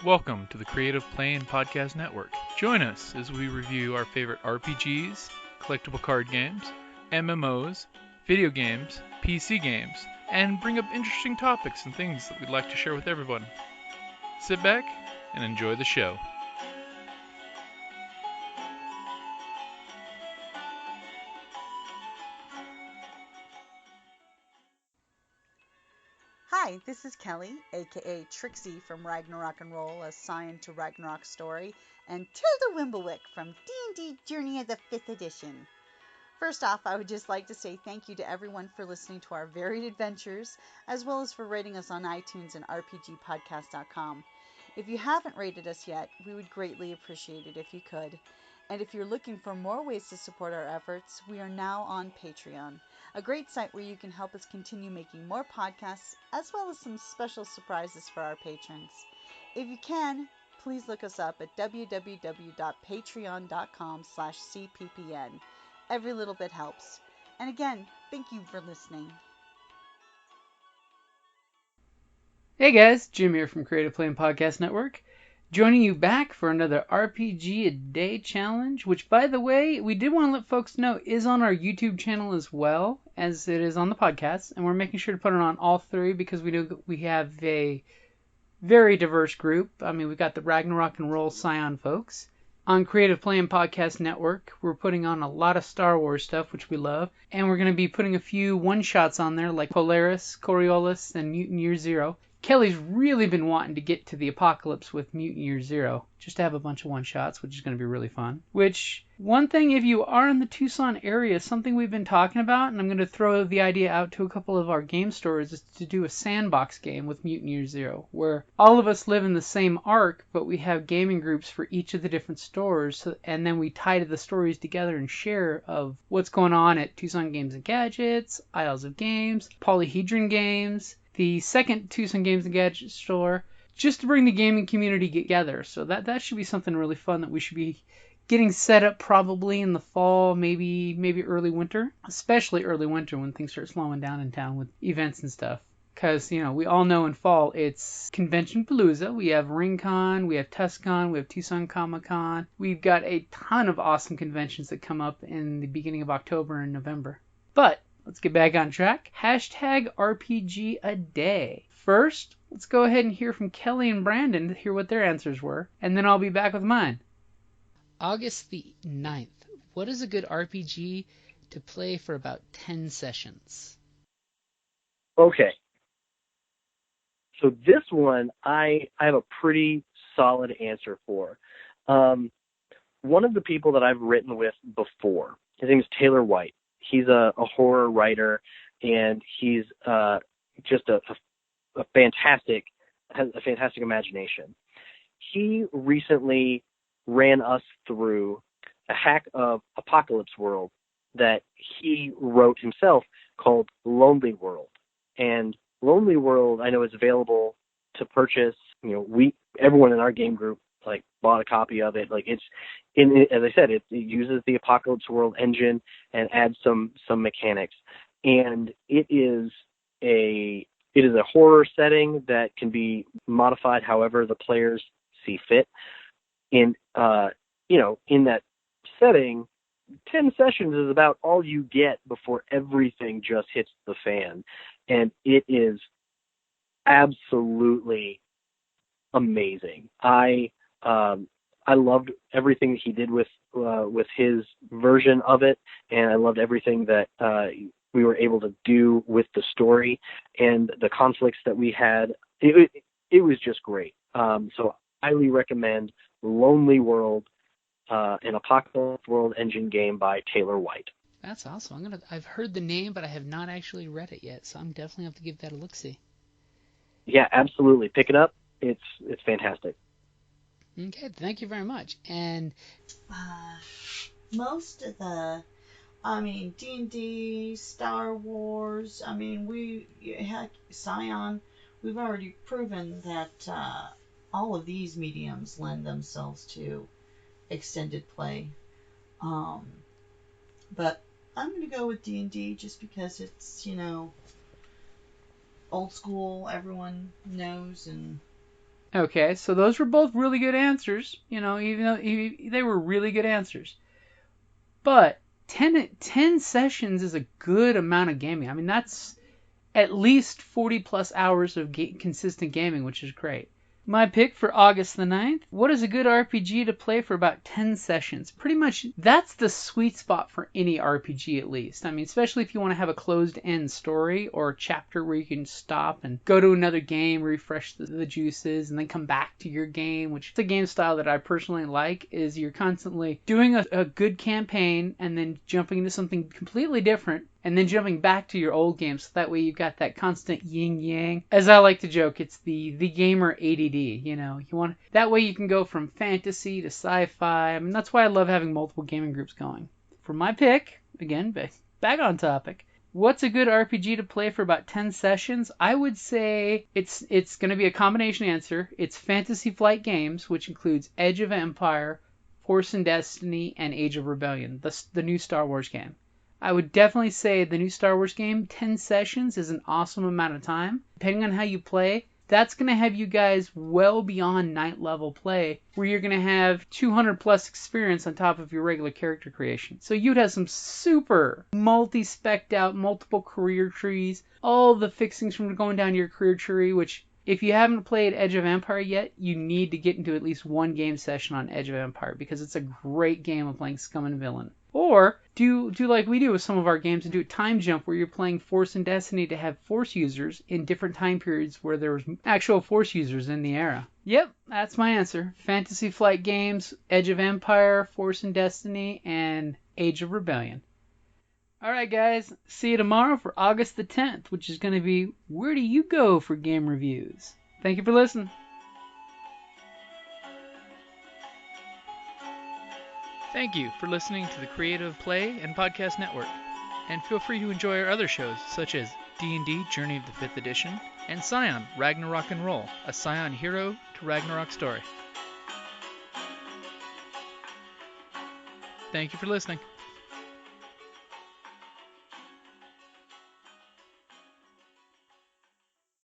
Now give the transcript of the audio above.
Welcome to the Creative Playing Podcast Network. Join us as we review our favorite RPGs, collectible card games, MMOs, video games, PC games, and bring up interesting topics and things that we'd like to share with everyone. Sit back and enjoy the show. Hi, this is Kelly, aka Trixie from Ragnarok and Roll, a Scion to Ragnarok story, and Tilda Wimblewick from D&D Journey of the 5th Edition. First off, I would just like to say thank you to everyone for listening to our varied adventures, as well as for rating us on iTunes and RPGpodcast.com. If you haven't rated us yet, we would greatly appreciate it if you could. And if you're looking for more ways to support our efforts, we are now on Patreon, a great site where you can help us continue making more podcasts, as well as some special surprises for our patrons. If you can, please look us up at www.patreon.com/cppn. Every little bit helps. And again, thank you for listening. Hey guys, Jim here from Creative Playing Podcast Network, joining you back for another RPGaDAY challenge, which, by the way, we did want to let folks know is on our YouTube channel as well as it is on the podcast, and we're making sure to put it on all three because we know we have a very diverse group. I mean, we've got the Ragnarok and Roll Scion folks. On Creative Playing Podcast Network, we're putting on a lot of Star Wars stuff, which we love, and we're going to be putting a few one-shots on there like Polaris, Coriolis, and Mutant Year Zero. Kelly's really been wanting to get to the apocalypse with Mutant Year Zero, just to have a bunch of one-shots, which is going to be really fun. Which, one thing, if you are in the Tucson area, something we've been talking about, and I'm going to throw the idea out to a couple of our game stores, is to do a sandbox game with Mutant Year Zero, where all of us live in the same arc, but we have gaming groups for each of the different stores, and then we tie the stories together and share of what's going on at Tucson Games and Gadgets, Isles of Games, Polyhedron Games, the second Tucson Games and Gadgets store, just to bring the gaming community together. So that should be something really fun that we should be getting set up probably in the fall, maybe early winter, especially early winter when things start slowing down in town with events and stuff. Because, we all know in fall it's Convention Palooza. We have RingCon, we have TUSCon, we have Tucson Comic-Con. We've got a ton of awesome conventions that come up in the beginning of October and November. But let's get back on track. Hashtag RPGaDAY. First, let's go ahead and hear from Kelly and Brandon to hear what their answers were, and then I'll be back with mine. August the 9th. What is a good RPG to play for about 10 sessions? Okay. So this one, I have a pretty solid answer for. One of the people that I've written with before, his name is Taylor White. He's a horror writer, and he's just has a fantastic imagination. He recently ran us through a hack of Apocalypse World that he wrote himself called Lonely World. And Lonely World, I know, is available to purchase. Everyone in our game group bought a copy of it. As I said, it uses the Apocalypse World engine and adds some mechanics. And it is a horror setting that can be modified however the players see fit. And in that setting, 10 sessions is about all you get before everything just hits the fan. And it is absolutely amazing. I loved everything that he did with his version of it, and I loved everything that we were able to do with the story and the conflicts that we had. It was just great. So I highly recommend Lonely World, an Apocalypse World engine game by Taylor White. That's awesome. I've heard the name, but I have not actually read it yet, so I'm definitely have to give that a look-see. Yeah, absolutely. Pick it up. It's fantastic. Okay, thank you very much. And Most of the, D&D, Star Wars, Scion, we've already proven that all of these mediums lend themselves to extended play. But I'm going to go with D&D just because it's, old school, everyone knows, and Okay, so those were both really good answers, even though they were really good answers. But 10 sessions is a good amount of gaming. I mean, that's at least 40 plus hours of consistent gaming, which is great. My pick for August the 9th, what is a good RPG to play for about 10 sessions? Pretty much, that's the sweet spot for any RPG at least. I mean, especially if you want to have a closed-end story or a chapter where you can stop and go to another game, refresh the juices, and then come back to your game, which is a game style that I personally like, is you're constantly doing a good campaign and then jumping into something completely different and then jumping back to your old game, so that way you've got that constant yin-yang. As I like to joke, it's the gamer ADD, You want that way you can go from fantasy to sci-fi. I mean, that's why I love having multiple gaming groups going. For my pick, again, back on topic, what's a good RPG to play for about 10 sessions? I would say it's going to be a combination answer. It's Fantasy Flight Games, which includes Edge of Empire, Force and Destiny, and Age of Rebellion, the new Star Wars game. I would definitely say the new Star Wars game, 10 sessions is an awesome amount of time. Depending on how you play, that's going to have you guys well beyond night level play, where you're going to have 200 plus experience on top of your regular character creation. So you'd have some super multi-specced out, multiple career trees, all the fixings from going down your career tree, which if you haven't played Edge of Empire yet, you need to get into at least one game session on Edge of Empire, because it's a great game of playing Scum and Villain. Or do like we do with some of our games and do a time jump where you're playing Force and Destiny to have Force users in different time periods where there was actual Force users in the era. Yep, that's my answer. Fantasy Flight Games, Edge of Empire, Force and Destiny, and Age of Rebellion. Alright guys, see you tomorrow for August the 10th, which is going to be Where Do You Go for Game Reviews? Thank you for listening. Thank you for listening to the Creative Play and Podcast Network. And feel free to enjoy our other shows, such as D&D Journey of the 5th Edition and Scion Ragnarok and Roll, a Scion hero to Ragnarok story. Thank you for listening.